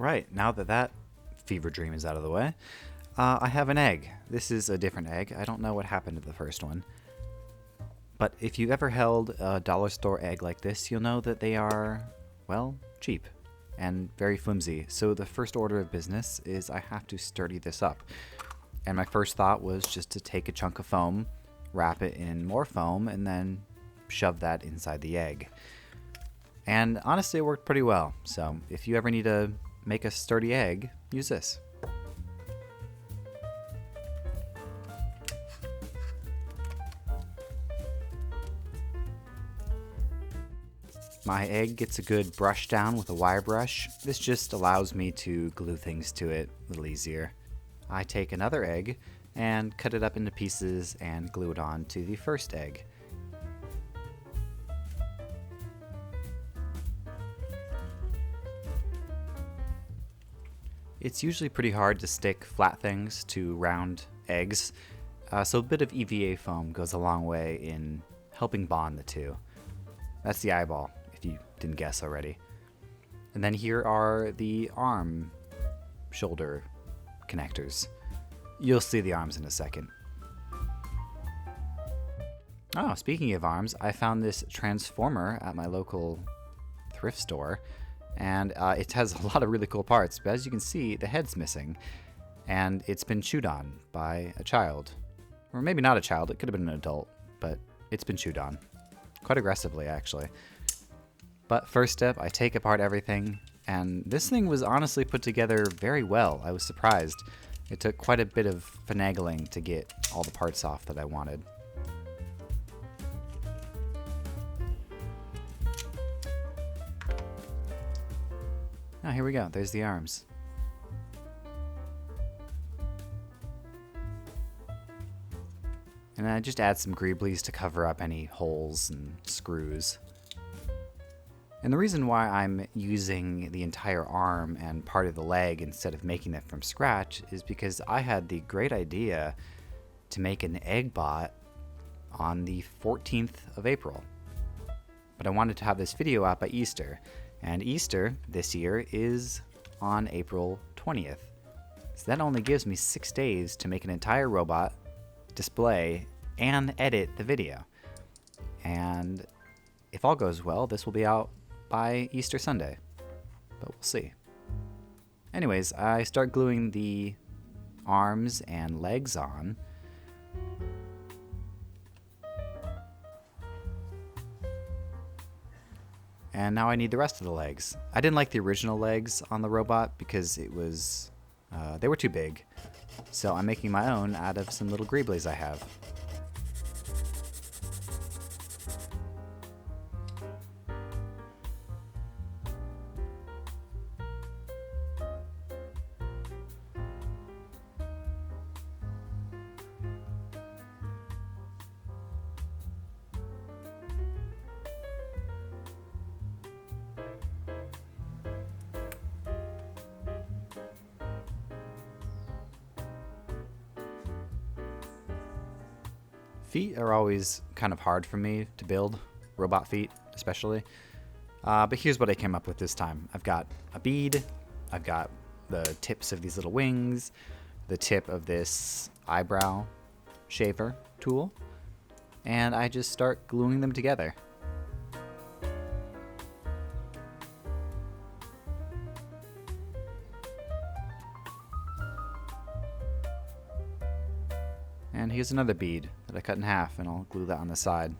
Alright, now that that fever dream is out of the way, I have an egg. This is a different egg. I don't know what happened to the first one. But if you've ever held a dollar store egg like this, you'll know that they are, well, cheap and very flimsy. So the first order of business is I have to sturdy this up. And my first thought was just to take a chunk of foam, wrap it in more foam, and then shove that inside the egg. And honestly, it worked pretty well. So if you ever need to make a sturdy egg, use this. My egg gets a good brush down with a wire brush. This just allows me to glue things to it a little easier. I take another egg and cut it up into pieces and glue it on to the first egg. It's usually pretty hard to stick flat things to round eggs, so a bit of EVA foam goes a long way in helping bond the two. That's the eyeball, if you didn't guess already. And then here are the arm shoulder connectors. You'll see the arms in a second. Oh, speaking of arms, I found this transformer at my local thrift store, and it has a lot of really cool parts, but as you can see, the head's missing, and it's been chewed on by a child. Or maybe not a child, it could have been an adult, but it's been chewed on. Quite aggressively, actually. But first step, I take apart everything, and this thing was honestly put together very well. I was surprised. It took quite a bit of finagling to get all the parts off that I wanted. Oh, here we go. There's the arms. And I just add some greeblies to cover up any holes and screws. And the reason why I'm using the entire arm and part of the leg instead of making it from scratch is because I had the great idea to make an egg bot on the 14th of April. But I wanted to have this video out by Easter, and Easter this year is on April 20th. So that only gives me 6 days to make an entire robot, display, and edit the video. And if all goes well, this will be out by Easter Sunday, but we'll see. Anyways, I start gluing the arms and legs on. And now I need the rest of the legs. I didn't like the original legs on the robot because it was, they were too big. So I'm making my own out of some little greeblies I have. Feet are always kind of hard for me to build, robot feet especially. But here's what I came up with this time. I've got a bead, I've got the tips of these little wings, the tip of this eyebrow shaver tool, and I just start gluing them together. And here's another bead that I cut in half, and I'll glue that on the side.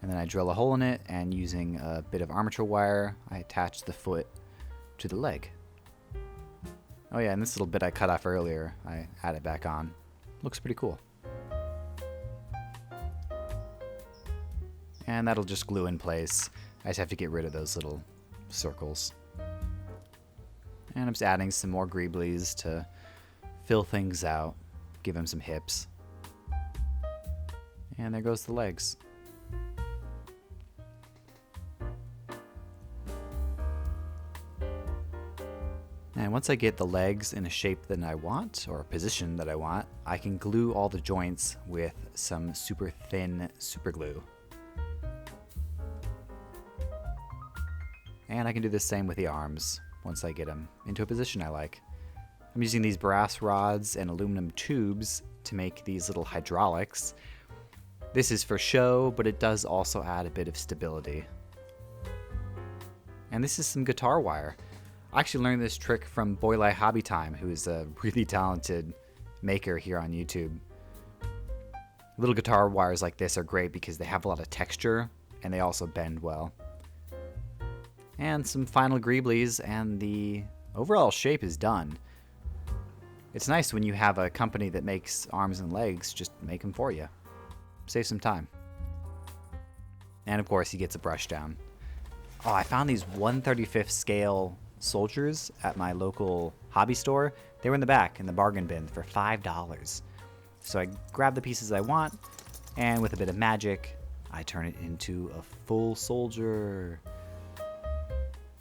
And then I drill a hole in it, and using a bit of armature wire, I attach the foot to the leg. Oh yeah, and this little bit I cut off earlier, I add it back on. Looks pretty cool. And that'll just glue in place. I just have to get rid of those little circles. And I'm just adding some more greeblies to fill things out, give them some hips. And there goes the legs. And once I get the legs in a shape that I want, or a position that I want, I can glue all the joints with some super thin super glue. And I can do the same with the arms. once I get them into a position I like. I'm using these brass rods and aluminum tubes to make these little hydraulics. This is for show, but it does also add a bit of stability. And this is some guitar wire. I actually learned this trick from Boylai Hobby Time, who is a really talented maker here on YouTube. Little guitar wires like this are great because they have a lot of texture and they also bend well. And some final greeblies and the overall shape is done. It's nice when you have a company that makes arms and legs, just make them for you. Save some time. And of course he gets a brush down. Oh, I found these 1/35th scale soldiers at my local hobby store. They were in the back in the bargain bin for $5. So I grab the pieces I want, and with a bit of magic, I turn it into a full soldier.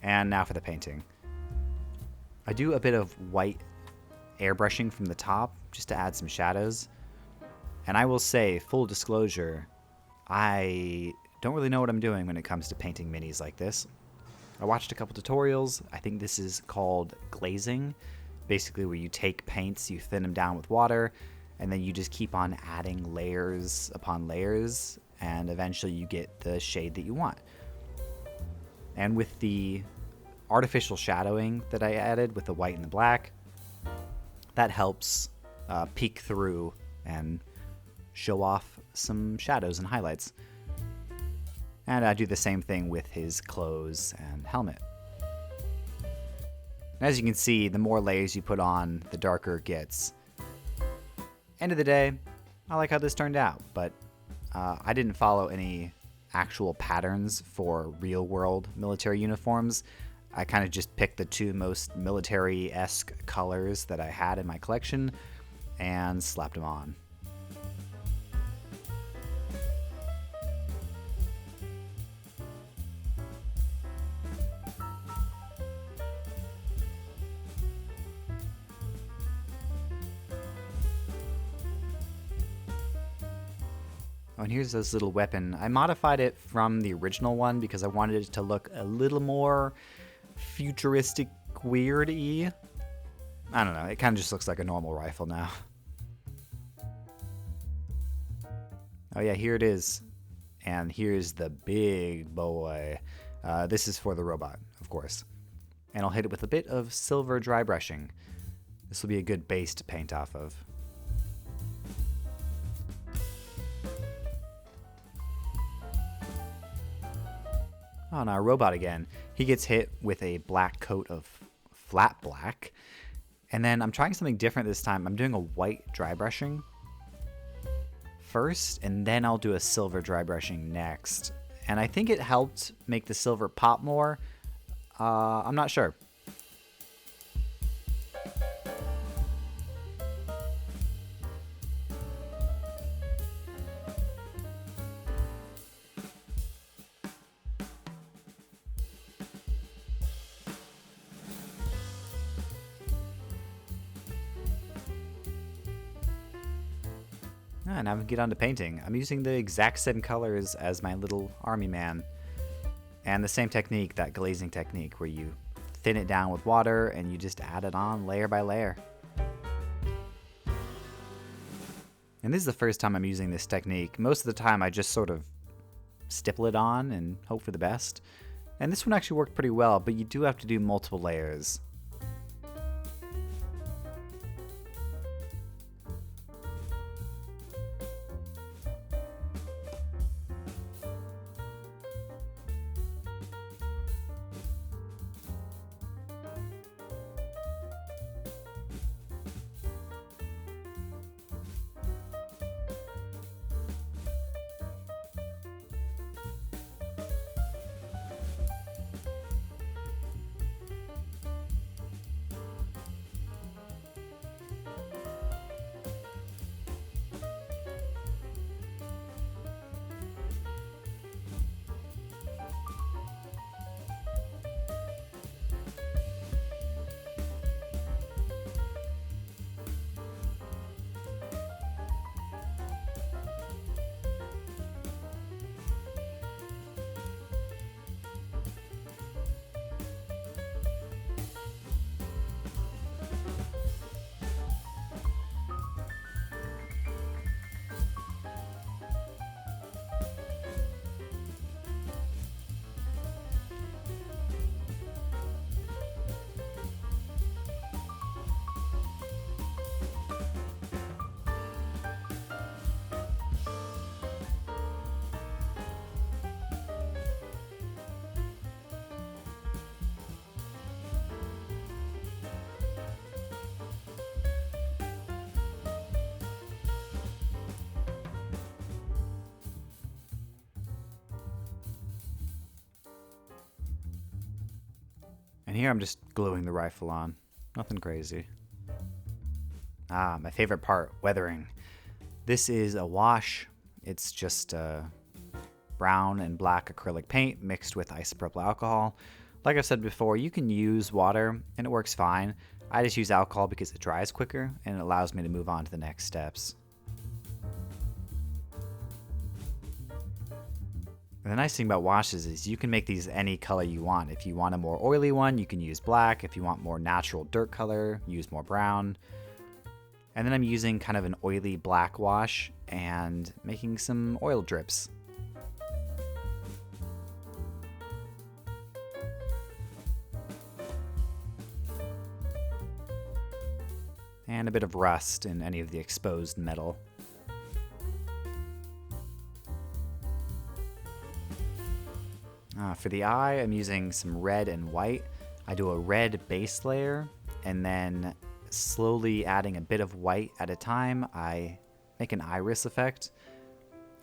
And now for the painting. I do a bit of white airbrushing from the top just to add some shadows. And I will say, full disclosure, I don't really know what I'm doing when it comes to painting minis like this. I watched a couple tutorials. I think this is called glazing, basically where you take paints, you thin them down with water, and then you just keep on adding layers upon layers, and eventually you get the shade that you want. And with the artificial shadowing that I added with the white and the black, that helps peek through and show off some shadows and highlights. And I do the same thing with his clothes and helmet. And as you can see, the more layers you put on, the darker it gets. End of the day, I like how this turned out, but I didn't follow any actual patterns for real-world military uniforms. I kind of just picked the two most military-esque colors that I had in my collection and slapped them on. Oh, and here's this little weapon. I modified it from the original one because I wanted it to look a little more futuristic, weird-y. I don't know, it kind of just looks like a normal rifle now. Oh yeah, here it is. And here's the big boy. This is for the robot, of course. And I'll hit it with a bit of silver dry brushing. This will be a good base to paint off of. Oh, now our robot again. He gets hit with a black coat of flat black. And then I'm trying something different this time. I'm doing a white dry brushing first, and then I'll do a silver dry brushing next. And I think it helped make the silver pop more. I'm not sure. And now we get on to painting. I'm using the exact same colors as my little army man. And the same technique, that glazing technique, where you thin it down with water and you just add it on layer by layer. And this is the first time I'm using this technique. Most of the time I just sort of stipple it on and hope for the best. And this one actually worked pretty well, but you do have to do multiple layers. And here I'm just gluing the rifle on. Nothing crazy. Ah, my favorite part, weathering. This is a wash. It's just brown and black acrylic paint mixed with isopropyl alcohol. Like I've said before, you can use water and it works fine. I just use alcohol because it dries quicker and it allows me to move on to the next steps. And the nice thing about washes is you can make these any color you want. If you want a more oily one, you can use black. If you want more natural dirt color, use more brown. And then I'm using kind of an oily black wash and making some oil drips. And a bit of rust in any of the exposed metal. For the eye, I'm using some red and white. I do a red base layer, and then slowly adding a bit of white at a time, I make an iris effect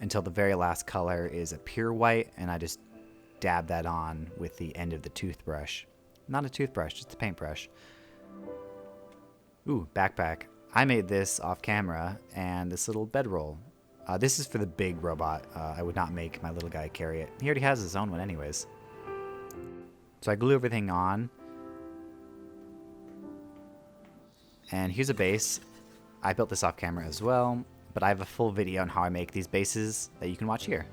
until the very last color is a pure white, and I just dab that on with the end of the toothbrush. Not a toothbrush, just a paintbrush. Ooh, backpack. I made this off camera, and this little bedroll. This is for the big robot. I would not make my little guy carry it. He already has his own one anyways. So I glue everything on. And here's a base. I built this off camera as well, but I have a full video on how I make these bases that you can watch here.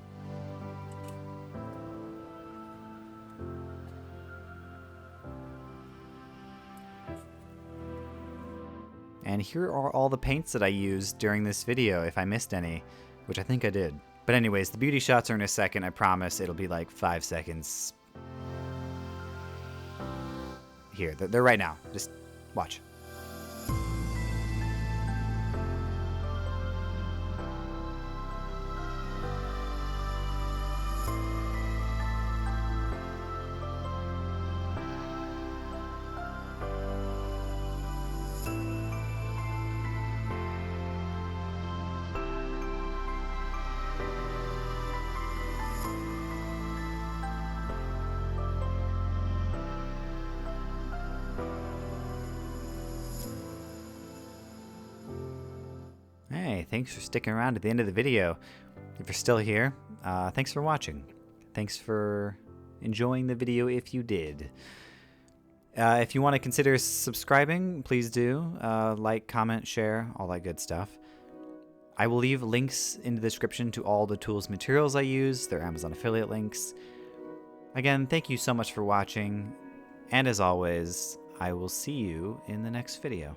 And here are all the paints that I used during this video, if I missed any, which I think I did. But anyways, the beauty shots are in a second, I promise. It'll be like 5 seconds. Here, they're right now. Just watch. Hey, thanks for sticking around to the end of the video. If you're still here, thanks for watching. Thanks for enjoying the video if you did. If you want to consider subscribing, please do. Like, comment, share, all that good stuff. I will leave links in the description to all the tools and materials I use. They're Amazon affiliate links. Again, thank you so much for watching. And as always, I will see you in the next video.